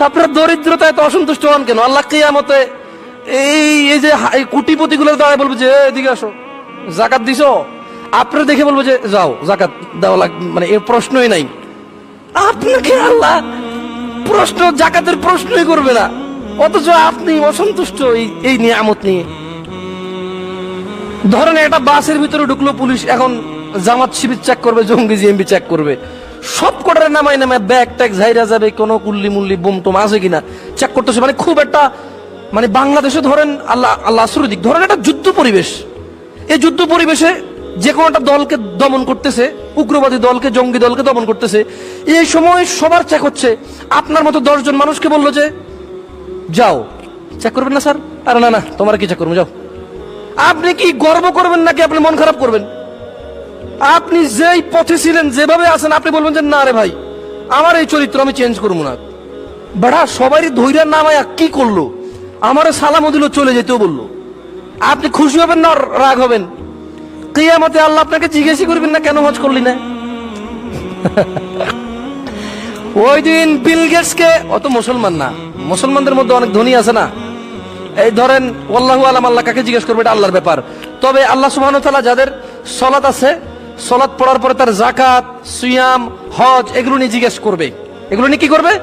আপনার দরিদ্রতায় এত অসন্তুষ্ট হন কেন? আল্লাহ কিয়ামতে এই যে কোটিপতি গুলো দাঁড়ায় বলবে যে এদিকে আসো, জাকাত দিছো? আপনার দেখে বলবো যে যাও জাকাত দেওয়া লাগবে, মানে এর প্রশ্নই নাই। আপনাকে আল্লাহ প্রশ্ন জাকাতের প্রশ্নই করবে না, অথচ আপনি অসন্তুষ্ট এই নিয়ামত নিয়ে। ধরেন একটা বাসের ভিতরে ঢুকলো পুলিশ, এখন জামাত শিবির চেক করবে, জঙ্গি জিএমবি চেক করবে, সব কটার নামায় ব্যাগ ট্যাগ ঝাইরা যাবে, কোনো কুল্লি মুল্লি বোম টোম আছে কিনা চেক করতেছে। মানে খুব একটা, মানে বাংলাদেশে ধরেন আল্লাহ আসরুদিক, ধরেন একটা যুদ্ধ পরিবেশ। এই যুদ্ধ পরিবেশে যে কোনো একটা দলকে দমন করতেছে, উগ্রবাদী দলকে, জঙ্গি দলকে দমন করতেছে, এই সময় সবার চেক হচ্ছে। আপনার মতো 10 জন মানুষকে বললো যে যাও চেক করবেন না স্যার? আরে না না, তোমার কি চেক করবো, যাও। আপনি কি গর্ব করবেন নাকি আপনি মন খারাপ করবেন? আপনি যেই পথে ছিলেন, যেভাবে আছেন, আপনি বলবেন যে না রে ভাই, আমার এই চরিত্র আমি চেঞ্জ করবো না। বেড়া সবারই ধৈর্যের নামায়া কি করলো, আমারে সালামও দিল, চলে যেতেও বললো। আপনি খুশি হবেন না রাগ হবেন? কিয়ামতে আল্লাহ আপনাকে জিজ্ঞাসা করবেন না কেন হজ করলি না? ওই দিন বিল গেটসকে, অত মুসলমান না, মুসলমানদের মধ্যে অনেক ধনী আছে না, এই ধরেন আল্লাহু আলাম, আল্লাহ কাকে জিজ্ঞেস করবে, এটা আল্লাহর ব্যাপার। তবে আল্লাহ সুবহানাহু ওয়া তাআলা যাদের সালাত আছে, সালাত পড়ার পরে তার যাকাত, সিয়াম, হজ এগুলো নিয়ে জিজ্ঞেস করবে। এগুলো নিয়ে কি করবে?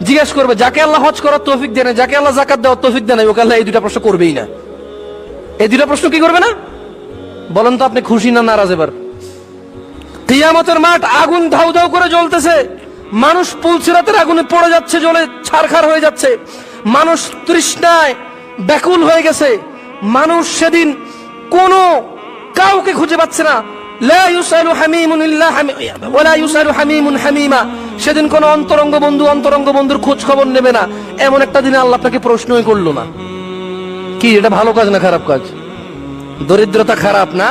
জিজ্ঞেস করবে। যাকে আল্লাহ হজ করার তৌফিক দেন, যাকে আল্লাহ যাকাত দেওয়ার তৌফিক দেন, ওকে আল্লাহ এই দুটা প্রশ্ন করবেই না। এই দুটা প্রশ্ন কি করবে না? বলেন তো আপনি খুশি না নারাজ? এবার কিয়ামতের মাঠ আগুন ধাউ ধাউ করে জ্বলতেছে, মানুষ পুলসিরাতের আগুনে পড়ে যাচ্ছে, জ্বলে ছারখার হয়ে যাচ্ছে, মানুষ তৃষ্ণায় ব্যাকুল হয়ে গেছে। মানুষ সেদিন কোনো কাউকে খুঁজে পাচ্ছে না। লা ইউসালু হামিমুন ইল্লা ওয়ালা ইউসালু হামিমুন হামিমা। সেদিন কোন অন্তরঙ্গ বন্ধুর খোঁজ খবর নেবে না। এমন একটা দিনে আল্লাহ আপনাকে প্রশ্নই করলো না। কি এটা ভালো কাজ না খারাপ কাজ? দরিদ্রতা খারাপ না?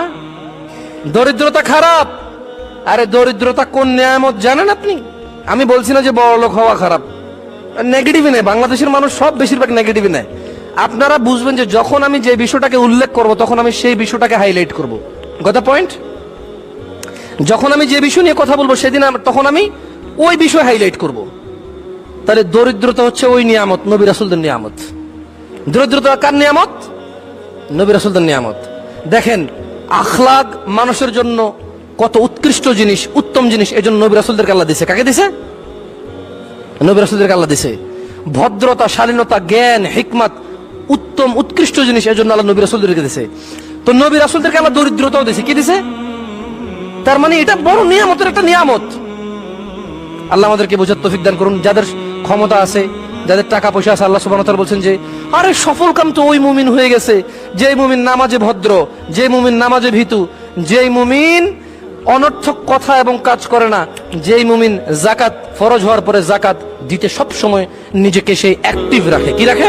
দরিদ্রতা খারাপ? আরে দরিদ্রতা কোন নিয়ামত জানেন আপনি? আমি বলছি না যে বড়লোক হওয়া খারাপ, নেগেটিভ নেই। বাংলাদেশের মানুষ সব বেশিরভাগ নেগেটিভ নেয়। আপনারা বুঝবেন যে যখন আমি যে বিষয়টাকে উল্লেখ করব, তখন আমি সেই বিষয়টাকে হাইলাইট করব। গত পয়েন্ট, যখন আমি যে বিষয় নিয়ে কথা বলবো সেদিন তখন আমি ওই বিষয় হাইলাইট করব। তাহলে দরিদ্রতা হচ্ছে ওই নিয়ামত, নবী রাসূলদের নিয়ামত। দরিদ্রতা কার নিয়ামত? নবী রাসূলদের নিয়ামত। দেখেন আখলাক মানুষের জন্য কত উৎকৃষ্ট জিনিস, উত্তম জিনিস। এজন্য নবী রাসূলদেরকে আল্লাহ দিয়েছে। কাকে দিয়েছে? নবী রাসূলদেরকে আল্লাহ দিয়েছে। ভদ্রতা, শালীনতা, জ্ঞান, হিকমত উত্তম উৎকৃষ্ট জিনিস, এজন্য আল্লাহ নবী রাসূলদেরকে দিয়েছে। তো নবী রাসূলদেরকে আল্লাহ দরিদ্রতাও দিয়েছে। কি দিয়েছে? তার মানে এটা বড় নিয়ামতের একটা নিয়ামত। আল্লাহ আমাদেরকে বোঝার তৌফিক দান করুন। যাদের ক্ষমতা আছে, যাদের টাকা পয়সা আছে, আল্লাহ সুবহানাহু ওয়া তাআলা বলছেন যে আরে সফল কাম তো ওই মুমিন হয়ে গেছে, যে মুমিন নামাজে ভদ্র, যে মুমিন নামাজে ভীতু, যে মুমিন অনর্থক কথা এবং কাজ করে না, যেই মুমিন যাকাত ফরজ হওয়ার পরে যাকাত দিতে সব সময় নিজেকে সেই অ্যাক্টিভ রাখে। কি রাখে?